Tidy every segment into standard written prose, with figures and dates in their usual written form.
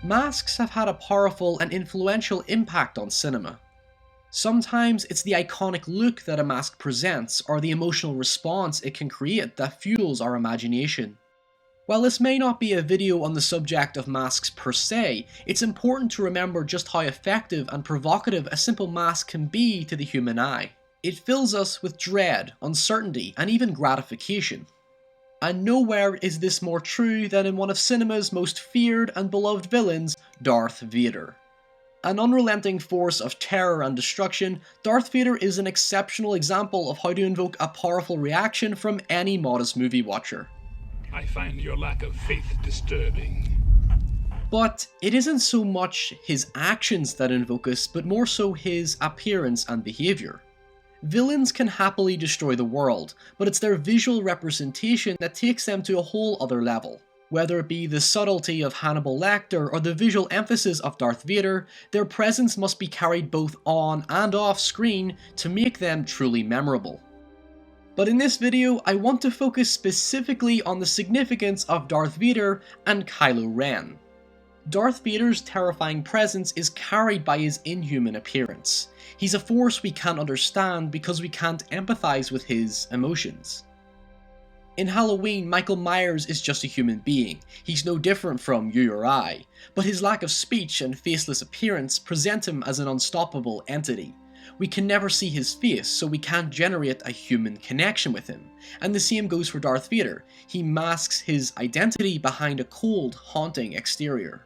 Masks have had a powerful and influential impact on cinema. Sometimes it's the iconic look that a mask presents or the emotional response it can create that fuels our imagination. While this may not be a video on the subject of masks per se, it's important to remember just how effective and provocative a simple mask can be to the human eye. It fills us with dread, uncertainty, and even gratification. And nowhere is this more true than in one of cinema's most feared and beloved villains, Darth Vader. An unrelenting force of terror and destruction, Darth Vader is an exceptional example of how to invoke a powerful reaction from any modest movie watcher. I find your lack of faith disturbing. But it isn't so much his actions that invoke us, but more so his appearance and behaviour. Villains can happily destroy the world, but it's their visual representation that takes them to a whole other level. Whether it be the subtlety of Hannibal Lecter or the visual emphasis of Darth Vader, their presence must be carried both on and off screen to make them truly memorable. But in this video, I want to focus specifically on the significance of Darth Vader and Kylo Ren. Darth Vader's terrifying presence is carried by his inhuman appearance. He's a force we can't understand because we can't empathize with his emotions. In Halloween, Michael Myers is just a human being. He's no different from you or I, but his lack of speech and faceless appearance present him as an unstoppable entity. We can never see his face, so we can't generate a human connection with him. And the same goes for Darth Vader. He masks his identity behind a cold, haunting exterior.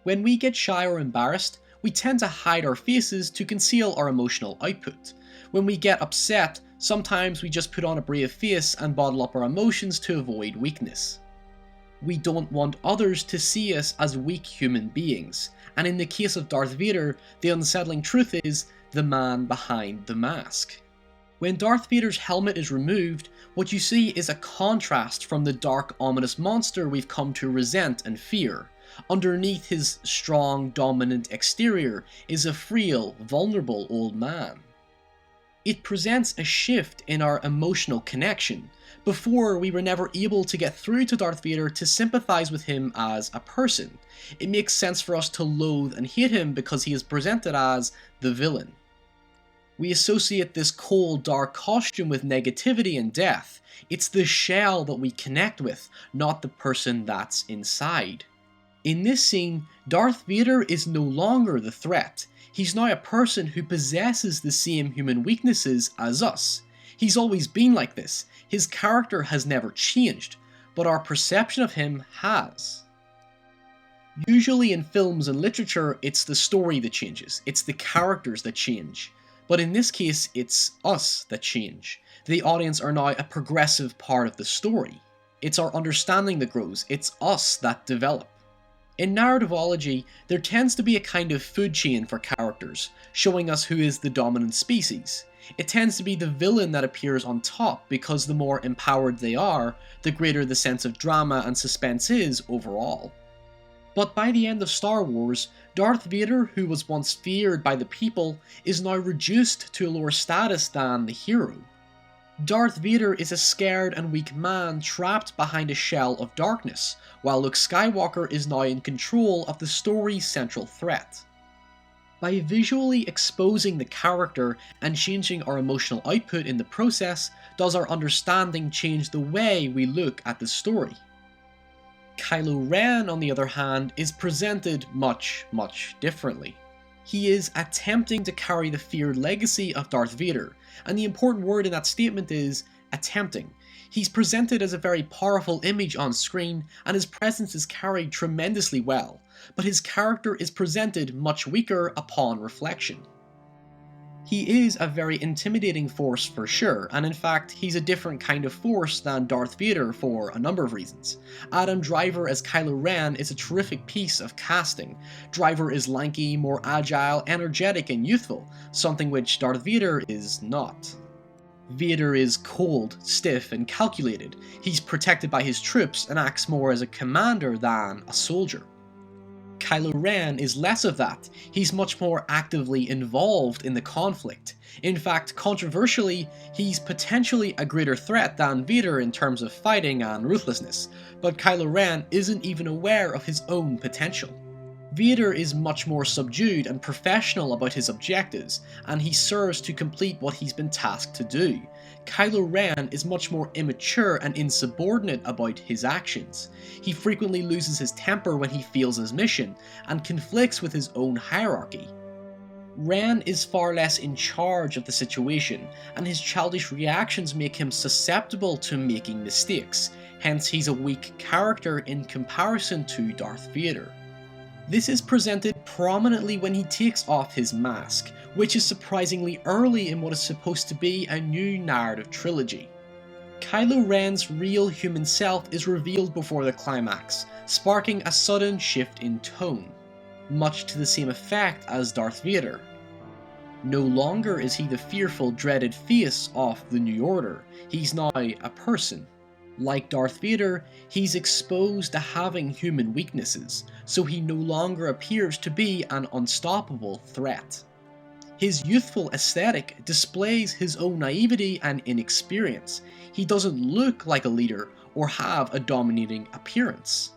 When we get shy or embarrassed, we tend to hide our faces to conceal our emotional output. When we get upset, sometimes we just put on a brave face and bottle up our emotions to avoid weakness. We don't want others to see us as weak human beings, and in the case of Darth Vader, the unsettling truth is the man behind the mask. When Darth Vader's helmet is removed, what you see is a contrast from the dark, ominous monster we've come to resent and fear. Underneath his strong, dominant exterior is a frail, vulnerable old man. It presents a shift in our emotional connection. Before, we were never able to get through to Darth Vader to sympathize with him as a person. It makes sense for us to loathe and hate him because he is presented as the villain. We associate this cold, dark costume with negativity and death. It's the shell that we connect with, not the person that's inside. In this scene, Darth Vader is no longer the threat. He's now a person who possesses the same human weaknesses as us. He's always been like this. His character has never changed, but our perception of him has. Usually in films and literature, it's the story that changes. It's the characters that change. But in this case, it's us that change. The audience are now a progressive part of the story. It's our understanding that grows. It's us that develop. In narrativology, there tends to be a kind of food chain for characters, showing us who is the dominant species. It tends to be the villain that appears on top because the more empowered they are, the greater the sense of drama and suspense is overall. But by the end of Star Wars, Darth Vader, who was once feared by the people, is now reduced to a lower status than the hero. Darth Vader is a scared and weak man trapped behind a shell of darkness, while Luke Skywalker is now in control of the story's central threat. By visually exposing the character and changing our emotional output in the process, does our understanding change the way we look at the story. Kylo Ren, on the other hand, is presented much differently. He is attempting to carry the feared legacy of Darth Vader, and the important word in that statement is attempting. He's presented as a very powerful image on screen, and his presence is carried tremendously well, but his character is presented much weaker upon reflection. He is a very intimidating force for sure, and in fact, he's a different kind of force than Darth Vader for a number of reasons. Adam Driver as Kylo Ren is a terrific piece of casting. Driver is lanky, more agile, energetic, and youthful, something which Darth Vader is not. Vader is cold, stiff, and calculated. He's protected by his troops and acts more as a commander than a soldier. Kylo Ren is less of that. He's much more actively involved in the conflict. In fact, controversially, he's potentially a greater threat than Vader in terms of fighting and ruthlessness, but Kylo Ren isn't even aware of his own potential. Vader is much more subdued and professional about his objectives, and he serves to complete what he's been tasked to do. Kylo Ren is much more immature and insubordinate about his actions. He frequently loses his temper when he fails his mission, and conflicts with his own hierarchy. Ren is far less in charge of the situation, and his childish reactions make him susceptible to making mistakes, hence he's a weak character in comparison to Darth Vader. This is presented prominently when he takes off his mask, which is surprisingly early in what is supposed to be a new narrative trilogy. Kylo Ren's real human self is revealed before the climax, sparking a sudden shift in tone, much to the same effect as Darth Vader. No longer is he the fearful, dreaded face of the New Order, he's now a person. Like Darth Vader, he's exposed to having human weaknesses, so he no longer appears to be an unstoppable threat. His youthful aesthetic displays his own naivety and inexperience. He doesn't look like a leader or have a dominating appearance.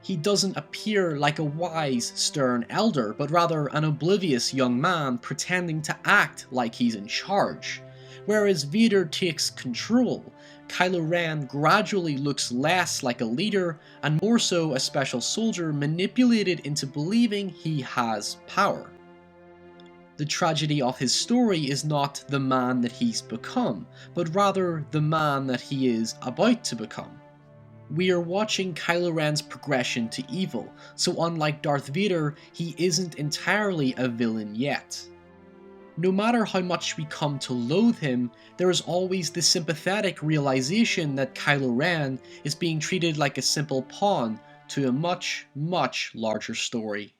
He doesn't appear like a wise, stern elder, but rather an oblivious young man pretending to act like he's in charge. Whereas Vader takes control, Kylo Ren gradually looks less like a leader and more so a special soldier manipulated into believing he has power. The tragedy of his story is not the man that he's become, but rather the man that he is about to become. We are watching Kylo Ren's progression to evil, so unlike Darth Vader, he isn't entirely a villain yet. No matter how much we come to loathe him, there is always the sympathetic realization that Kylo Ren is being treated like a simple pawn to a much, much larger story.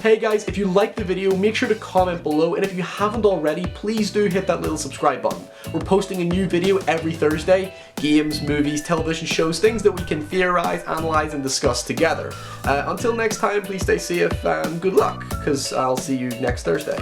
Hey guys, if you liked the video, make sure to comment below, and if you haven't already, please do hit that little subscribe button. We're posting a new video every Thursday. Games, movies, television shows, things that we can theorize, analyze, and discuss together. Until next time, please stay safe and good luck, because I'll see you next Thursday.